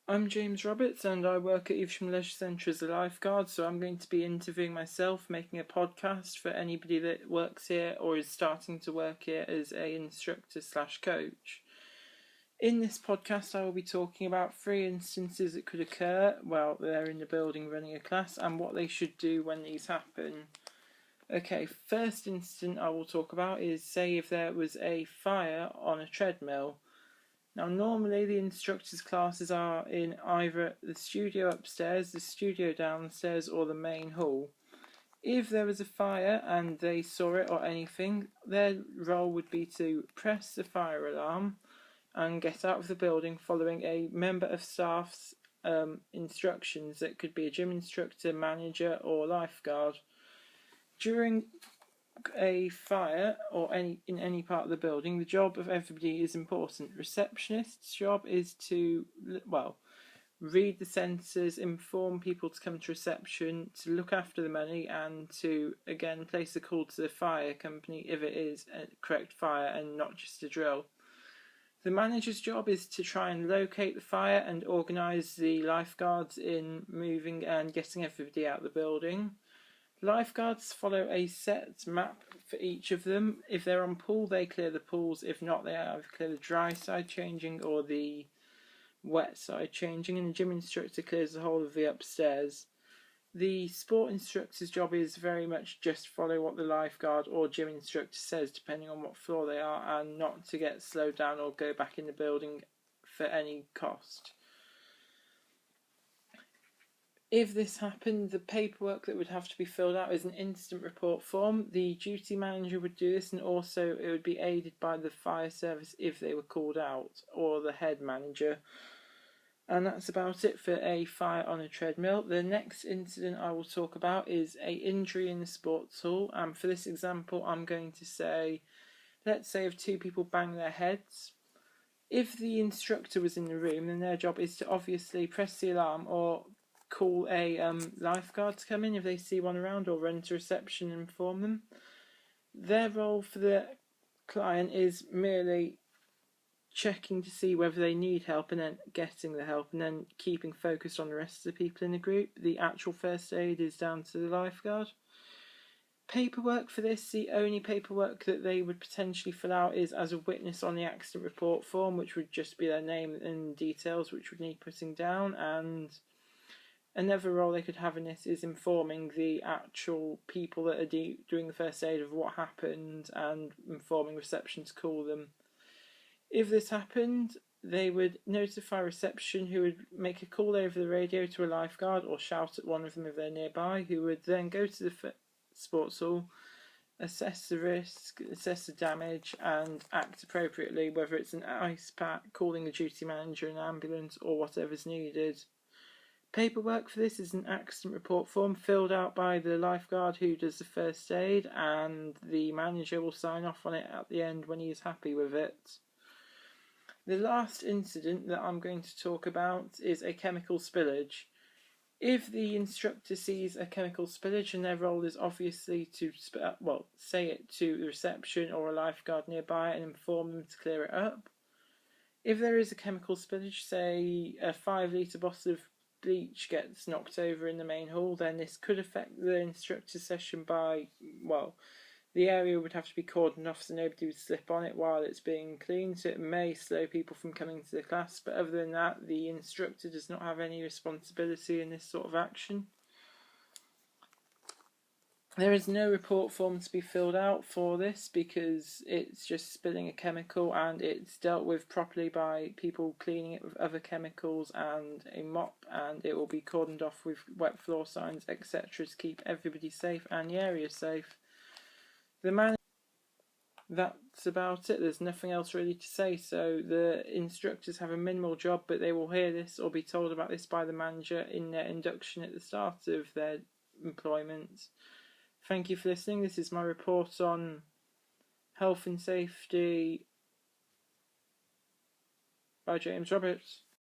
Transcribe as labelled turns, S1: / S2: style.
S1: I'm James Roberts and I work at Evesham Leisure Centre as a lifeguard, so I'm going to be interviewing myself, making a podcast for anybody that works here or is starting to work here as an instructor/coach. In this podcast I will be talking about 3 instances that could occur while they're in the building running a class and what they should do when these happen. Okay, first incident I will talk about is, say, if there was a fire on a treadmill. Now, normally the instructors' classes are in either the studio upstairs, the studio downstairs, or the main hall. If there was a fire and they saw it or anything, their role would be to press the fire alarm and get out of the building following a member of staff's instructions. That could be a gym instructor, manager, or lifeguard. During a fire or in any part of the building, the job of everybody is important. Receptionist's job is to, read the sensors, inform people to come to reception, to look after the money, and to, again, place a call to the fire company if it is a correct fire and not just a drill. The manager's job is to try and locate the fire and organise the lifeguards in moving and getting everybody out of the building. Lifeguards follow a set map for each of them. If they're on pool, they clear the pools. If not, they either clear the dry side changing or the wet side changing, and the gym instructor clears the whole of the upstairs. The sport instructor's job is very much just follow what the lifeguard or gym instructor says, depending on what floor they are, and not to get slowed down or go back in the building for any cost. If this happened, the paperwork that would have to be filled out is an incident report form. The duty manager would do this, and also it would be aided by the fire service if they were called out, or the head manager. And that's about it for a fire on a treadmill. The next incident I will talk about is an injury in the sports hall. And for this example, I'm going to say, let's say if 2 people bang their heads. If the instructor was in the room, then their job is to obviously press the alarm or call a lifeguard to come in if they see one around, or run to reception and inform them. Their role for the client is merely checking to see whether they need help and then getting the help, and then keeping focused on the rest of the people in the group. The actual first aid is down to the lifeguard. Paperwork for this, the only paperwork that they would potentially fill out is as a witness on the accident report form, which would just be their name and details, which would need putting down. And another role they could have in this is informing the actual people that are doing the first aid of what happened and informing reception to call them. If this happened, they would notify reception, who would make a call over the radio to a lifeguard or shout at one of them if they're nearby, who would then go to the sports hall, assess the risk, assess the damage, and act appropriately, whether it's an ice pack, calling the duty manager, an ambulance, or whatever's needed. Paperwork for this is an accident report form filled out by the lifeguard who does the first aid, and the manager will sign off on it at the end when he is happy with it. The last incident that I'm going to talk about is a chemical spillage. If the instructor sees a chemical spillage, and their role is obviously to say it to the reception or a lifeguard nearby and inform them to clear it up. If there is a chemical spillage, say a 5-litre bottle of bleach gets knocked over in the main hall, then this could affect the instructor's session by, the area would have to be cordoned off so nobody would slip on it while it's being cleaned, so it may slow people from coming to the class, but other than that, the instructor does not have any responsibility in this sort of action. There is no report form to be filled out for this because it's just spilling a chemical, and it's dealt with properly by people cleaning it with other chemicals and a mop, and it will be cordoned off with wet floor signs, etc. to keep everybody safe and the area safe. That's about it. There's nothing else really to say. So the instructors have a minimal job, but they will hear this or be told about this by the manager in their induction at the start of their employment. Thank you for listening. This is my report on health and safety by James Roberts.